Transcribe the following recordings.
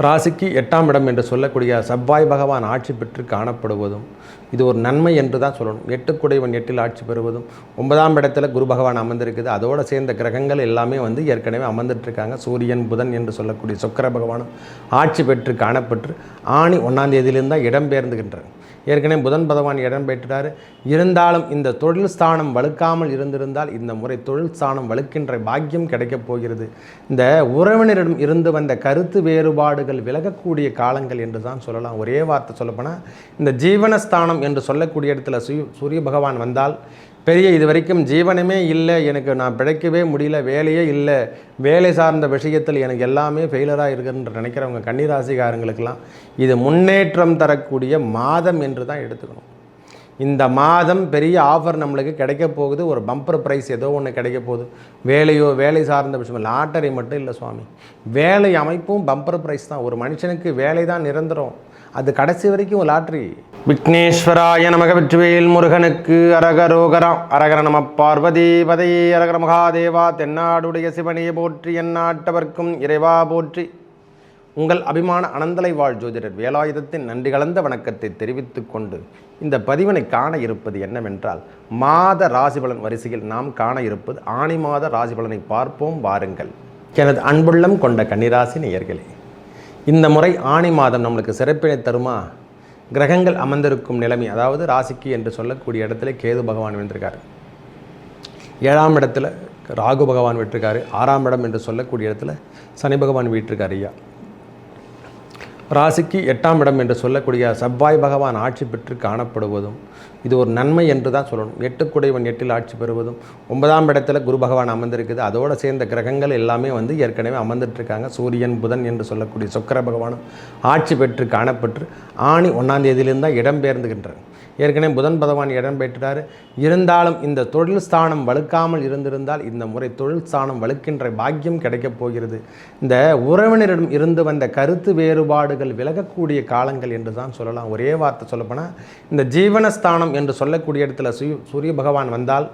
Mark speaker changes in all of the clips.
Speaker 1: ராசிக்கு 8ஆம் இடம் என்று சொல்லக்கூடிய செவ்வாய் பகவான் ஆட்சி பெற்று காணப்படுவதும் இது ஒரு நன்மை என்று தான் சொல்லணும். 8 8இல் ஆட்சி பெறுவதும் 9ஆம் இடத்துல குரு பகவான் அமர்ந்திருக்குது. அதோடு சேர்ந்த கிரகங்கள் எல்லாமே ஏற்கனவே அமர்ந்துட்டுருக்காங்க. சூரியன் புதன் என்று சொல்லக்கூடிய சுக்கிர பகவானும் ஆட்சி பெற்று காணப்பட்டு ஆணி 1ஆம் தேதியிலிருந்து தான் இடம்பெயர்ந்துகின்றார். ஏற்கனவே புதன் பகவான் இடம்பெற்றார். இருந்தாலும் இந்த தொழில் ஸ்தானம் வலுக்காமல் இருந்திருந்தால் இந்த முறை தொழில் ஸ்தானம் வலுக்கின்ற பாக்கியம் கிடைக்கப் போகிறது. இந்த உறவினரிடம் இருந்து வந்த கருத்து வேறுபாடுகள் விலகக்கூடிய காலங்கள் என்று தான் சொல்லலாம். ஒரே வார்த்தை சொல்லப்போனால் இந்த ஜீவனஸ்தானம் என்று சொல்லக்கூடிய இடத்துல சூரிய பகவான் வந்தால் பெரிய இது வரைக்கும் ஜீவனமே இல்லை, எனக்கு நான் பிழைக்கவே முடியல, வேலையே இல்லை, வேலை சார்ந்த விஷயத்தில் எனக்கு எல்லாமே ஃபெயிலராக இருக்குன்ற நினைக்கிறவங்க கன்னிராசிக்காரங்களுக்கெல்லாம் இது முன்னேற்றம் தரக்கூடிய மாதம் என்று தான் எடுத்துக்கணும். இந்த மாதம் பெரிய ஆஃபர் நம்மளுக்கு கிடைக்க போகுது. ஒரு பம்பர் ப்ரைஸ் ஏதோ ஒன்று கிடைக்க போகுது. வேலை சார்ந்த விஷயம், லாட்டரி மட்டும் இல்லை சுவாமி, வேலை அமைப்பும் பம்பர் ப்ரைஸ் தான். ஒரு மனுஷனுக்கு வேலை தான் நிரந்தரம், அது கடைசி வரைக்கும் லாட்ரி. விக்னேஸ்வராய நமக, வெற்றிவேல் முருகனுக்கு அரகரோகரா. அரகர நம பார்வதி பதையே, அரகர மகாதேவா. தென்னாடுடைய சிவனையை போற்றி, எந்நாட்டவர்க்கும் இறைவா போற்றி. உங்கள் அபிமான அனந்தலை வாழ் ஜோதிடர் வேலாயுதத்தின் நன்றி கலந்த வணக்கத்தை தெரிவித்துக் கொண்டு இந்த பதிவினை காண இருப்பது என்னவென்றால், மாத ராசிபலன் வரிசையில் நாம் காண இருப்பது ஆணி மாத ராசிபலனை பார்ப்போம் வாருங்கள். எனது அன்புள்ளம் கொண்ட கன்னிராசி நேயர்களே, இந்த முறை ஆணி மாதம் நம்மளுக்கு சிறப்பினை தருமா? கிரகங்கள் அமர்ந்திருக்கும் நிலைமை, அதாவது ராசிக்கு என்று சொல்லக்கூடிய இடத்துல கேது பகவான் விழுந்திருக்கார். 7ஆம் இடத்துல ராகு பகவான் விட்டிருக்காரு. 6ஆம் இடம் என்று சொல்லக்கூடிய இடத்துல சனி பகவான் வீட்டிருக்கார். ஐயா, ராசிக்கு 8ஆம் இடம் என்று சொல்லக்கூடிய செவ்வாய் பகவான் ஆட்சி பெற்று காணப்படுவதும் இது ஒரு நன்மை என்று தான் சொல்லணும். 8 8இல் ஆட்சி பெறுவதும் 9ஆம் இடத்துல குரு பகவான் அமர்ந்திருக்குது. அதோடு சேர்ந்த கிரகங்கள் எல்லாமே ஏற்கனவே அமர்ந்துட்டுருக்காங்க. சூரியன் புதன் என்று சொல்லக்கூடிய சுக்கிர பகவானும் ஆட்சி பெற்று காணப்பட்டு ஆணி 1ஆம் தேதியிலிருந்து தான் இடம்பெயர்ந்துகின்றார். ஏற்கனவே புதன் பகவான் இடம்பெற்றார். இருந்தாலும் இந்த தொழில் ஸ்தானம் வலுக்காமல் இருந்திருந்தால் இந்த முறை தொழில் ஸ்தானம் வலுக்கின்ற பாக்கியம் கிடைக்கப் போகிறது. இந்த உறவினரிடம் இருந்து வந்த கருத்து வேறுபாடுகள் விலகக்கூடிய காலங்கள் என்று தான் சொல்லலாம். ஒரே வார்த்தை சொல்லப்போனால் இந்த ஜீவனஸ்தானம் என்று சொல்லக்கூடிய இடத்துல சூரிய பகவான் வந்தால்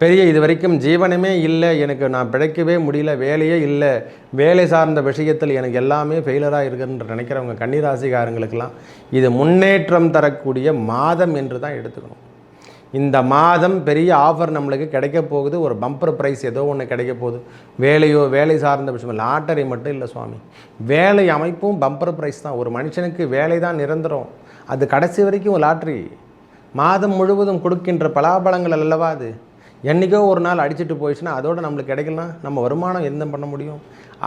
Speaker 1: பெரிய இது வரைக்கும் ஜீவனமே இல்லை, எனக்கு நான் பிழைக்கவே முடியல, வேலையே இல்லை, வேலை சார்ந்த விஷயத்தில் எனக்கு எல்லாமே ஃபெயிலராக இருக்குன்ற நினைக்கிறவங்க கன்னிராசிக்காரங்களுக்கெல்லாம் இது முன்னேற்றம் தரக்கூடிய மாதம் என்று தான் எடுத்துக்கணும். இந்த மாதம் பெரிய ஆஃபர் நம்மளுக்கு கிடைக்க போகுது. ஒரு பம்பர் ப்ரைஸ் ஏதோ ஒன்று கிடைக்க போகுது. வேலை சார்ந்த விஷயம், லாட்டரி மட்டும் இல்லை சுவாமி, வேலை அமைப்பும் பம்பர் ப்ரைஸ் தான். ஒரு மனுஷனுக்கு வேலை தான் நிரந்தரம், அது கடைசி வரைக்கும் லாட்ரி. மாதம் முழுவதும் கொடுக்கின்ற பலாபலங்கள் அல்லவா அது. என்றைக்கோ ஒரு நாள் அடிச்சுட்டு போயிடுச்சுன்னா அதோடு நம்மளுக்கு கிடைக்கலாம், நம்ம வருமானம் என்ன பண்ண முடியும்?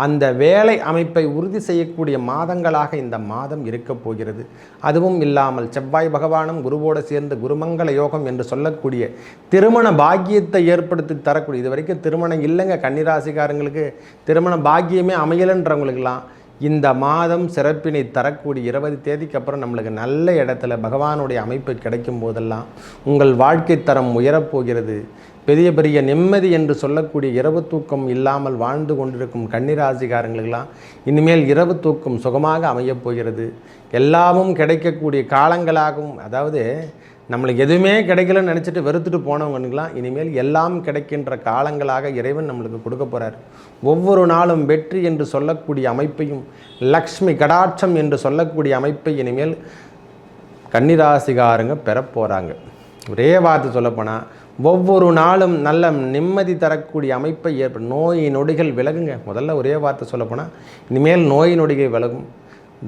Speaker 1: அந்த வேலை அமைப்பை உறுதி செய்யக்கூடிய மாதங்களாக இந்த மாதம் இருக்கப் போகிறது. அதுவும் இல்லாமல் செவ்வாய் பகவானும் குருவோடு சேர்ந்து குருமங்கள யோகம் என்று சொல்லக்கூடிய திருமண பாக்கியத்தை ஏற்படுத்தி தரக்கூடிய, இது வரைக்கும் திருமணம் இல்லைங்க கன்னிராசிக்காரங்களுக்கு, திருமண பாக்கியமே அமையலைன்றவங்களுக்கெல்லாம் இந்த மாதம் சிறப்பினை தரக்கூடிய 20 தேதிக்கு அப்புறம் நம்மளுக்கு நல்ல இடத்துல பகவானுடைய அமைப்பு கிடைக்கும் போதெல்லாம் உங்கள் வாழ்க்கை தரம் உயரப்போகிறது. பெரிய நிம்மதி என்று சொல்லக்கூடிய இரவு தூக்கம் இல்லாமல் வாழ்ந்து கொண்டிருக்கும் கன்னிராசிக்காரங்களுக்கெல்லாம் இனிமேல் இரவு தூக்கம் சுகமாக அமையப் போகிறது. எல்லாமும் கிடைக்கக்கூடிய காலங்களாகவும், அதாவது நம்மளுக்கு எதுவுமே கிடைக்கலன்னு நினச்சிட்டு வெறுத்துட்டு போனவங்களுக்கெல்லாம் இனிமேல் எல்லாம் கிடைக்கின்ற காலங்களாக இறைவன் நம்மளுக்கு கொடுக்க போகிறார். ஒவ்வொரு நாளும் வெற்றி என்று சொல்லக்கூடிய அமைப்பையும் லக்ஷ்மி கடாட்சம் என்று சொல்லக்கூடிய அமைப்பை இனிமேல் கன்னிராசிகாரங்க பெறப்போகிறாங்க. ஒரே வார்த்தை சொல்லப்போனால் ஒவ்வொரு நாளும் நல்ல நிம்மதி தரக்கூடிய அமைப்பை நோய் நொடிகள் விலகுங்க. முதல்ல ஒரே வார்த்தை சொல்லப்போனால் இனிமேல் நோய் நொடிகள் விலகும்.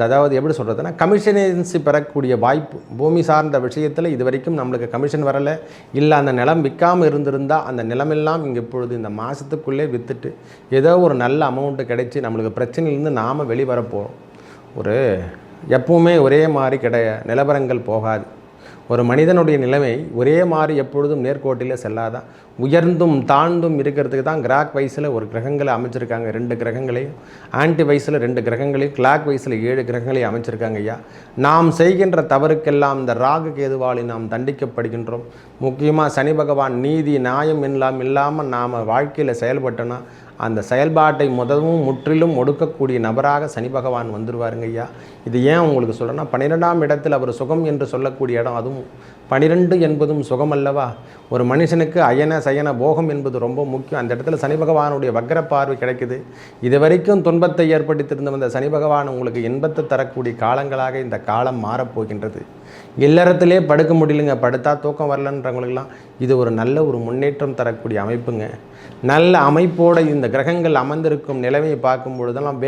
Speaker 1: அதாவது எப்படி சொல்கிறதுனா, கமிஷனன்சி பெறக்கூடிய வாய்ப்பு. பூமி சார்ந்த விஷயத்தில் இது வரைக்கும் நம்மளுக்கு கமிஷன் வரலை, இல்லை அந்த நிலம் விற்காமல் இருந்திருந்தால் அந்த நிலமெல்லாம் இங்கே இப்பொழுது இந்த மாதத்துக்குள்ளே விற்றுட்டு ஏதோ ஒரு நல்ல அமௌண்ட்டு கிடைச்சி நம்மளுக்கு பிரச்சனையிலேருந்து நாம் வெளிவரப்போகிறோம். எப்பவுமே ஒரே மாதிரி நிலவரங்கள் போகாது. ஒரு மனிதனுடைய நிலைமை ஒரே மாதிரி எப்பொழுதும் நேர்கோட்டில் செல்லாதான். உயர்ந்தும் தாழ்ந்தும் இருக்கிறதுக்கு தான் கிராக் வைஸில் ஒரு கிரகங்களை அமைச்சிருக்காங்க. 2 கிரகங்களையும் ஆன்டி வைஸில் 2 கிரகங்களையும் கிளாக் வைஸில் 7 கிரகங்களையும் அமைச்சிருக்காங்க. ஐயா, நாம் செய்கின்ற தவறுக்கெல்லாம் இந்த ராகு கேதுவாளி நாம் தண்டிக்கப்படுகின்றோம். முக்கியமாக சனி பகவான் நீதி நியாயம் எல்லாம் இல்லாமல் நாம் வாழ்க்கையில் செயல்பட்டோன்னா அந்த செயல்பாட்டை முதலும் முற்றிலும் ஒடுக்கக்கூடிய நபராக சனி பகவான் வந்துடுவாருங்க ஐயா. இது ஏன் உங்களுக்கு சொல்கிறேன்னா, 12ஆம் இடத்தில் அவர் சுகம் என்று சொல்லக்கூடிய இடம், அதுவும் 12 என்பதும் சுகம் அல்லவா. ஒரு மனுஷனுக்கு அயன சயன போகம் என்பது ரொம்ப முக்கியம். அந்த இடத்துல சனி பகவானுடைய வக்ர பார்வை கிடைக்குது. இது வரைக்கும் துன்பத்தை ஏற்படுத்தியிருந்த வந்த சனி பகவான் உங்களுக்கு இன்பத்தை தரக்கூடிய காலங்களாக இந்த காலம் மாறப்போகின்றது. இல்லறத்திலே படுக்க முடியலைங்க, படுத்தா தூக்கம் வரலன்றவங்களுக்கெல்லாம் இது ஒரு நல்ல ஒரு முன்னேற்றம் தரக்கூடிய அமைப்புங்க. நல்ல அமைப்போடு இந்த கிரகங்கள் அமர்ந்திருக்கும் நிலைமையை பார்க்கும் பொழுதெல்லாம்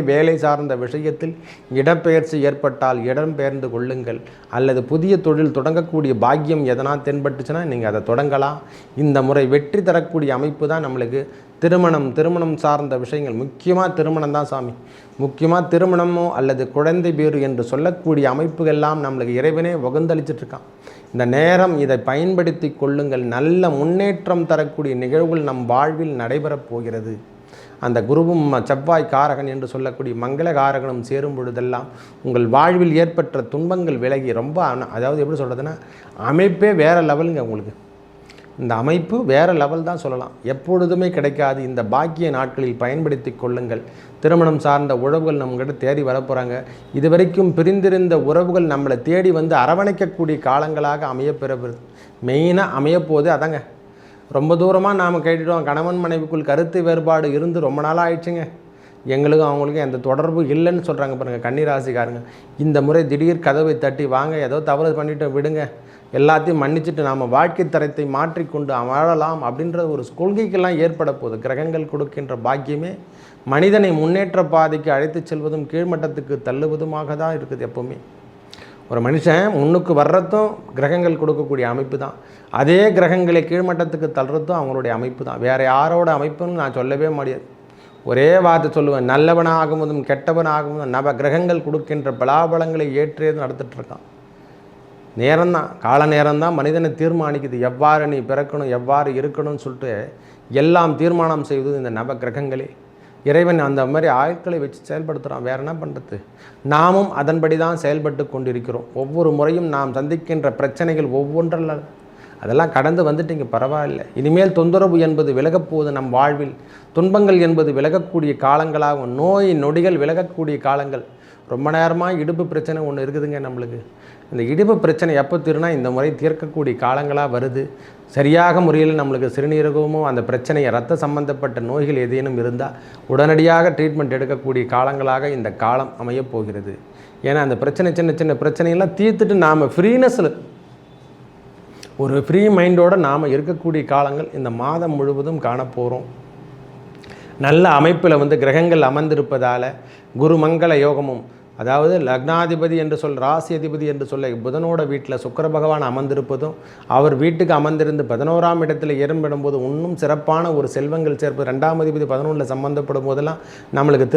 Speaker 1: வேலை சார்ந்த விஷயத்தில் இடப்பெயர்ச்சி ஏற்பட்டால் இடம் பெயர்ந்து கொள்ளுங்கள். அல்லது புதிய தொழில் தொடங்கக்கூடிய பாக்கியம் எதனா தென்பட்டுச்சுன்னா நீங்கள் அதை தொடங்கலாம். இந்த முறை வெற்றி தரக்கூடிய அமைப்பு தான் நம்மளுக்கு. திருமணம் சார்ந்த விஷயங்கள், முக்கியமாக திருமணம் தான் சாமி. முக்கியமாக திருமணமோ அல்லது குழந்தை பேரு என்று சொல்லக்கூடிய அமைப்புகள்லாம் நம்மளுக்கு இறைவனே வகுந்தளிச்சிட்ருக்கான். இந்த நேரம் இதை பயன்படுத்தி கொள்ளுங்கள். நல்ல முன்னேற்றம் தரக்கூடிய நிகழ்வுகள் நம் வாழ்வில் நடைபெறப் போகிறது. அந்த குருவும் செவ்வாய் காரகன் என்று சொல்லக்கூடிய மங்கள காரகனும் சேரும் பொழுதெல்லாம் உங்கள் வாழ்வில் ஏற்பட்ட துன்பங்கள் விலகி ரொம்ப, அதாவது எப்படி சொல்கிறதுன்னா, அமைப்பே வேறு லெவலுங்க. உங்களுக்கு இந்த அமைப்பு வேறு லெவல் தான் சொல்லலாம். எப்பொழுதுமே கிடைக்காது. இந்த பாக்கிய நாட்களில் பயன்படுத்தி கொள்ளுங்கள். திருமணம் சார்ந்த உறவுகள் நம்மகிட்ட தேடி வரப்போகிறாங்க. இது வரைக்கும் பிரிந்திருந்த உறவுகள் நம்மளை தேடி வந்து அரவணைக்கக்கூடிய காலங்களாக அமையப்பெறுவது, மெயினாக அமையப்போகுது. அதாங்க ரொம்ப தூரமாக நாம் கேட்டுட்டோம், கணவன் மனைவிக்குள் கருத்து வேறுபாடு இருந்து ரொம்ப நாளாக ஆயிடுச்சுங்க, எங்களுக்கும் அவங்களுக்கும் எந்த தொடர்பு இல்லைன்னு சொல்கிறாங்க பாருங்கள் கன்னிராசிக்காரங்க. இந்த முறை திடீர் கதவை தட்டி வாங்க, ஏதோ தவறு பண்ணிவிட்டு விடுங்க, எல்லாத்தையும் மன்னிச்சுட்டு நாம் வாழ்க்கை தரத்தை மாற்றிக்கொண்டு வாழலாம் அப்படின்ற ஒரு கொள்கைக்கெல்லாம் ஏற்பட போகுது. கிரகங்கள் கொடுக்கின்ற பாக்கியமே மனிதனை முன்னேற்ற பாதைக்கு அழைத்து செல்வதும் கீழ்மட்டத்துக்கு தள்ளுவதுமாக தான் இருக்குது. எப்போவுமே ஒரு மனுஷன் முன்னுக்கு வர்றதும் கிரகங்கள் கொடுக்கக்கூடிய அமைப்பு தான். அதே கிரகங்களை கீழ்மட்டத்துக்கு தள்ளுறதும் அவங்களுடைய அமைப்பு தான். வேறு யாரோட அமைப்புன்னு நான் சொல்லவே முடியாது. ஒரே வார்த்தை சொல்லுவேன், நல்லவனாகுவதும் கெட்டவனாகுவதும் நவ கிரகங்கள் கொடுக்கின்ற பலாபலங்களை ஏற்றியது நடத்திட்டுருக்கான். நேரம்தான், கால நேரம்தான் மனிதனை தீர்மானிக்குது. எவ்வாறு நீ பிறக்கணும், எவ்வாறு இருக்கணும்னு சொல்லிட்டு எல்லாம் தீர்மானம் செய்வது இந்த நவ கிரகங்களே. இறைவன் அந்த மாதிரி ஆட்களை வச்சு செயல்படுத்துகிறான். வேறு என்ன பண்ணுறது? நாமும் அதன்படி தான் செயல்பட்டு கொண்டிருக்கிறோம். ஒவ்வொரு முறையும் நாம் சந்திக்கின்ற பிரச்சனைகள் ஒவ்வொன்றல்ல, அதெல்லாம் கடந்து வந்துட்டீங்க, பரவாயில்லை. இனிமேல் தொந்தரவு என்பது விலகப்போகுது. நம் வாழ்வில் துன்பங்கள் என்பது விலகக்கூடிய காலங்களாகும். நோய் நொடிகள் விலகக்கூடிய காலங்கள். ரொம்ப நேரமாக இடுப்பு பிரச்சனை ஒன்று இருக்குதுங்க நம்மளுக்கு. இந்த இடுப்பு பிரச்சனை எப்போ தீருனா இந்த முறை தீர்க்கக்கூடிய காலங்களாக வருது. சரியாக முறையில் நம்மளுக்கு சிறுநீரகமோ அந்த பிரச்சனையை ரத்த சம்பந்தப்பட்ட நோய்கள் ஏதேனும் இருந்தால் உடனடியாக ட்ரீட்மெண்ட் எடுக்கக்கூடிய காலங்களாக இந்த காலம் அமையப் போகிறது. ஏன்னா அந்த பிரச்சனை சின்ன சின்ன பிரச்சனையெல்லாம் தீர்த்துட்டு நாம் ஃப்ரீனஸில் ஒரு ஃப்ரீ மைண்டோடு நாம் இருக்கக்கூடிய காலங்கள் இந்த மாதம் முழுவதும் காணப்போகிறோம். நல்ல அமைப்பில் கிரகங்கள் அமர்ந்திருப்பதால் குருமங்கள யோகமும், அதாவது லக்னாதிபதி என்று ராசி அதிபதி என்று சொல்ல புதனோட வீட்டில் சுக்கிர பகவான் அமர்ந்திருப்பதும், அவர் வீட்டுக்கு அமர்ந்திருந்து 11ஆம் இடத்துல ஏறும்படும்போது இன்னும் சிறப்பான ஒரு செல்வங்கள் சேர்ப்பது. 2ஆம் அதிபதி 11 சம்பந்தப்படும் போதெல்லாம் நம்மளுக்கு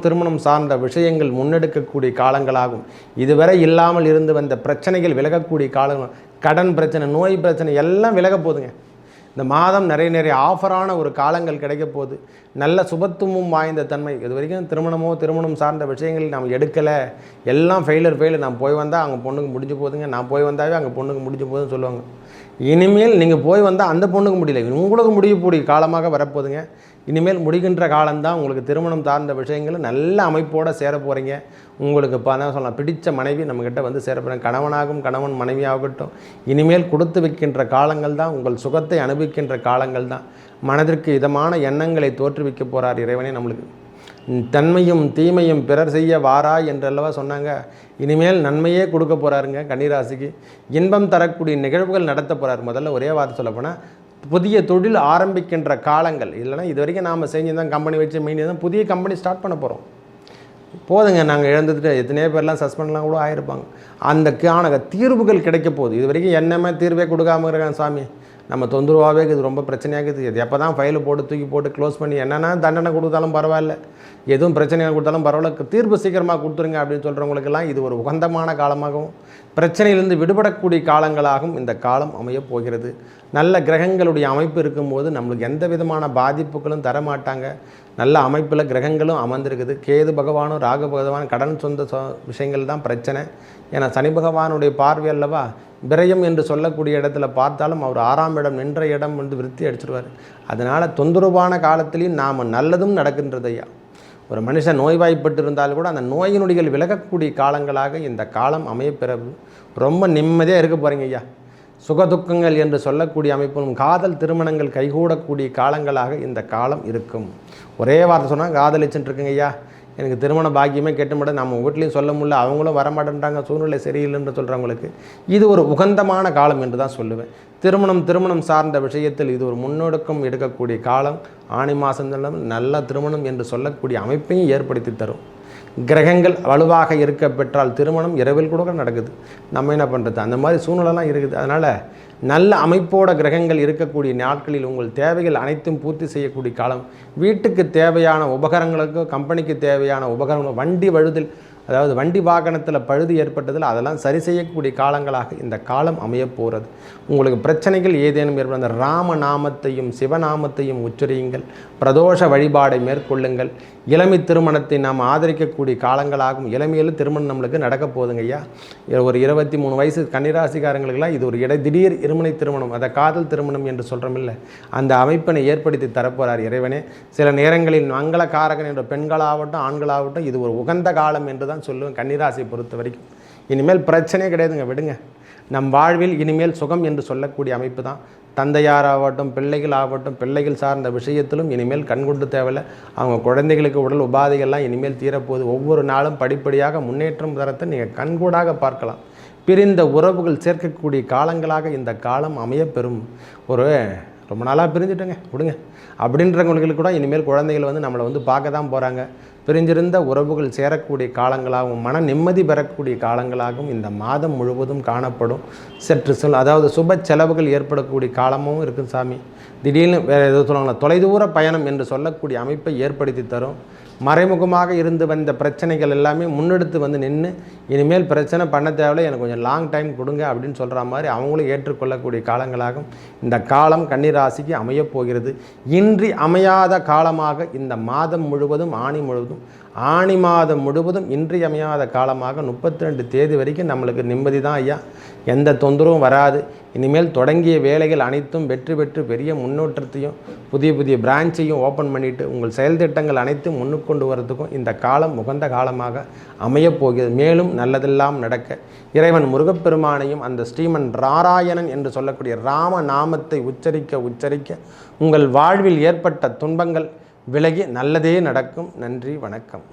Speaker 1: திருமணம் சார்ந்த விஷயங்கள் முன்னெடுக்கக்கூடிய காலங்களாகும். இதுவரை இல்லாமல் இருந்து வந்த பிரச்சனைகள் விலகக்கூடிய காலங்கள், கடன் பிரச்சனை, நோய் பிரச்சனை எல்லாம் விலக போதுங்க. இந்த மாதம் நிறைய ஆஃபரான ஒரு காலங்கள் கிடைக்க போகுது. நல்ல சுபத்துவமும் வாய்ந்த தன்மை. இது வரைக்கும் திருமணம் சார்ந்த விஷயங்கள் நாம் எடுக்கலை, எல்லாம் ஃபெயிலர் நான் போய் வந்தால் அங்கே பொண்ணுக்கு முடிஞ்சு போகுதுங்க, நான் போய் வந்தாவே அங்கே பொண்ணுக்கு முடிஞ்சு போகுதுன்னு சொல்லுவாங்க. இனிமேல் நீங்கள் போய் வந்தால் அந்த பொண்ணுக்கு முடியல, உங்களுக்கு முடியக்கூடிய காலமாக வரப்போகுதுங்க. இனிமேல் முடிகின்ற காலம்தான் உங்களுக்கு திருமணம் சார்ந்த விஷயங்கள் நல்ல அமைப்போடு சேர போகிறீங்க. உங்களுக்கு இப்போ தான் சொல்லலாம், பிடித்த மனைவி நம்மக்கிட்ட சேர போகிறேன். கணவன் மனைவியாகட்டும், இனிமேல் கொடுத்து வைக்கின்ற காலங்கள் தான், உங்கள் சுகத்தை அனுபவிக்கின்ற காலங்கள் தான். மனதிற்கு இதமான எண்ணங்களை தோற்றுவிக்க போகிறார் இறைவனே. நம்மளுக்கு தன்மையும் தீமையும் பிறர் செய்ய வாரா என்றல்லவா சொன்னாங்க. இனிமேல் நன்மையே கொடுக்க போகிறாருங்க கன்னிராசிக்கு. இன்பம் தரக்கூடிய நிகழ்வுகள் நடத்த போகிறார். முதல்ல ஒரே வார்த்தை சொல்லப்போனால், புதிய தொழில் ஆரம்பிக்கின்ற காலங்கள். இல்லைனா இது வரைக்கும் நாம் செஞ்சு தான் கம்பெனி வச்சு மெயின் தான் புதிய கம்பெனி ஸ்டார்ட் பண்ண போகிறோம். போதுங்க, நாங்கள் இழந்துட்டு எத்தனையோ பேர்லாம் சஸ்பெண்ட்லாம் கூட ஆகிருப்பாங்க. அந்த தீர்வுகள் கிடைக்க போகுது. இது வரைக்கும் என்னமே தீர்வே கொடுக்காம இருக்காங்க சாமி, நம்ம தொந்தரவாகவே இது ரொம்ப பிரச்சனையாகுது. இது எப்போ தான் ஃபைலை தூக்கி போட்டு க்ளோஸ் பண்ணி என்னென்னா தண்டனை கொடுத்தாலும் பரவாயில்ல, எதுவும் பிரச்சனையாக கொடுத்தாலும் பரவாயில்ல, தீர்ப்பு சீக்கிரமாக கொடுத்துருங்க அப்படின்னு சொல்கிறவங்களுக்கெல்லாம் இது ஒரு உகந்தமான காலமாகவும் பிரச்சனையிலிருந்து விடுபடக்கூடிய காலங்களாகவும் இந்த காலம் அமையப் போகிறது. நல்ல கிரகங்களுடைய அமைப்பு இருக்கும்போது நம்மளுக்கு எந்த விதமான பாதிப்புகளும் தரமாட்டாங்க. நல்ல அமைப்பில் கிரகங்களும் அமர்ந்திருக்குது. கேது பகவானும் ராகு பகவான் கடன் சொந்த விஷயங்கள் தான் பிரச்சனை. ஏன்னா சனி பகவானுடைய பார்வை அல்லவா. விரயம் என்று சொல்லக்கூடிய இடத்துல பார்த்தாலும் அவர் 6ஆம் இடம் நின்ற இடம் வந்து விருத்தி அடிச்சிருவார். அதனால் தொந்தரவான காலத்திலையும் நாம் நல்லதும் நடக்கின்றது ஐயா. ஒரு மனுஷன் நோய்வாய்ப்பட்டு இருந்தாலும் கூட அந்த நோயினுடைய விலகக்கூடிய காலங்களாக இந்த காலம் அமையப்பெறது. ரொம்ப நிம்மதியாக இருக்க போகிறீங்க ஐயா. சுகதுக்கங்கள் என்று சொல்லக்கூடிய அமைப்பும் காதல் திருமணங்கள் கைகூடக்கூடிய காலங்களாக இந்த காலம் இருக்கும். ஒரே வார்த்தை சொன்னால் காதலிச்சுட்டு இருக்குங்க ஐயா, எனக்கு திருமண பாக்கியமே கெட்ட மாட்டேன், நம்ம வீட்லேயும் சொல்ல முடியல, அவங்களும் வரமாட்டேன்றாங்க, சூழ்நிலை சரியில்லைன்னு சொல்கிறவங்களுக்கு இது ஒரு உகந்தமான காலம் என்று தான் சொல்லுவேன். திருமணம் சார்ந்த விஷயத்தில் இது ஒரு முன்னெடுக்கம் எடுக்கக்கூடிய காலம். ஆணி மாதம் நல்ல திருமணம் என்று சொல்லக்கூடிய அமைப்பையும் ஏற்படுத்தி தரும். கிரகங்கள் வலுவாக இருக்க பெற்றால் திருமணம் இரவில் கூட நடக்குது. நம்ம என்ன பண்ணுறது, அந்த மாதிரி சூழ்நிலைலாம் இருக்குது. அதனால் நல்ல அமைப்போட கிரகங்கள் இருக்கக்கூடிய நாட்களில் உங்கள் தேவைகள் அனைத்தும் பூர்த்தி செய்யக்கூடிய காலம். வீட்டுக்கு தேவையான உபகரணங்களுக்கு, கம்பெனிக்கு தேவையான உபகரணங்கள், வண்டி வழுதல், அதாவது வண்டி வாகனத்தில் பழுது ஏற்பட்டதில் அதெல்லாம் சரி செய்யக்கூடிய காலங்களாக இந்த காலம் அமையப்போகிறது. உங்களுக்கு பிரச்சனைகள் ஏதேனும் ஏற்பட அந்த ராமநாமத்தையும் சிவநாமத்தையும் உச்சரியுங்கள். பிரதோஷ வழிபாடை மேற்கொள்ளுங்கள். இளமை திருமணத்தை நாம் ஆதரிக்கக்கூடிய காலங்களாகும். இளமையில் திருமணம் நம்மளுக்கு நடக்க போகுதுங்க ஐயா. ஒரு 23 வயசு கன்னிராசிக்காரங்களுக்கெல்லாம் இது ஒரு திடீர் இருமனை திருமணம், அதை காதல் திருமணம் என்று சொல்கிறோமில்ல, அந்த அமைப்பினை ஏற்படுத்தி தரப்போகிறார் இறைவனே. சில நேரங்களில் மங்களகாரகன் என்ற பெண்களாகட்டும் ஆண்களாகட்டும் இது ஒரு உகந்த காலம் என்று தான் சொல்லுவேன். கன்னிராசியை பொறுத்த வரைக்கும் இனிமேல் பிரச்சனையே கிடையாதுங்க, விடுங்க. நம் வாழ்வில் இனிமேல் சுகம் என்று சொல்லக்கூடிய அமைப்பு தான். தந்தையாராகட்டும் பிள்ளைகள் சார்ந்த விஷயத்திலும் இனிமேல் கண்கொண்டு தேவையில்லை. அவங்க குழந்தைகளுக்கு உடல் உபாதைகள்லாம் இனிமேல் தீரப்போகுது. ஒவ்வொரு நாளும் படிப்படியாக முன்னேற்றம் தரத்தை நீங்கள் கண்கூடாக பார்க்கலாம். பிரிந்த உறவுகள் சேர்க்கக்கூடிய காலங்களாக இந்த காலம் அமையப்பெறும். ரொம்ப நாளாக பிரிஞ்சுட்டேங்க, விடுங்க அப்படின்றவங்களுக்கு கூட இனிமேல் குழந்தைகள் வந்து நம்மளை வந்து பார்க்க தான் போகிறாங்க. பிரிஞ்சிருந்த உறவுகள் சேரக்கூடிய காலங்களாகவும் மன நிம்மதி பெறக்கூடிய காலங்களாகவும் இந்த மாதம் முழுவதும் காணப்படும். சற்று அதாவது சுப செலவுகள் ஏற்படக்கூடிய காலமும் இருக்குது சாமி. திடீர்னு வேறு எதுவும் சொல்லுவாங்களா, தொலைதூர பயணம் என்று சொல்லக்கூடிய அமைப்பை ஏற்படுத்தி தரும். மறைமுகமாக இருந்து வந்த பிரச்சனைகள் எல்லாமே முன்னெடுத்து வந்து நின்று இனிமேல் பிரச்சனை பண்ண தேவையில்லை, எனக்கு கொஞ்சம் லாங் டைம் கொடுங்க அப்படின்னு சொல்கிற மாதிரி அவங்களும் ஏற்றுக்கொள்ளக்கூடிய காலங்களாகும் இந்த காலம் கன்னிராசிக்கு அமையப்போகிறது. இன்றி அமையாத காலமாக இந்த மாதம் முழுவதும் ஆணி மாதம் முழுவதும் இன்றியமையாத காலமாக 32 தேதி வரைக்கும் நம்மளுக்கு நிம்மதி தான் ஐயா. எந்த தொந்தரவும் வராது. இனிமேல் தொடங்கிய வேலைகள் அனைத்தும் வெற்றி பெற்று பெரிய முன்னேற்றத்தையும் புதிய பிரான்ச்சையும் ஓப்பன் பண்ணிவிட்டு உங்கள் செயல் திட்டங்கள் அனைத்தும் முன்னுக்கு கொண்டு வரதுக்கும் இந்த காலம் உகந்த காலமாக அமையப்போகிறது. மேலும் நல்லதெல்லாம் நடக்க இறைவன் முருகப்பெருமானையும் அந்த ஸ்ரீமன் நாராயணன் என்று சொல்லக்கூடிய ராம நாமத்தை உச்சரிக்க உங்கள் வாழ்வில் ஏற்பட்ட துன்பங்கள் விலகி நல்லதே நடக்கும். நன்றி, வணக்கம்.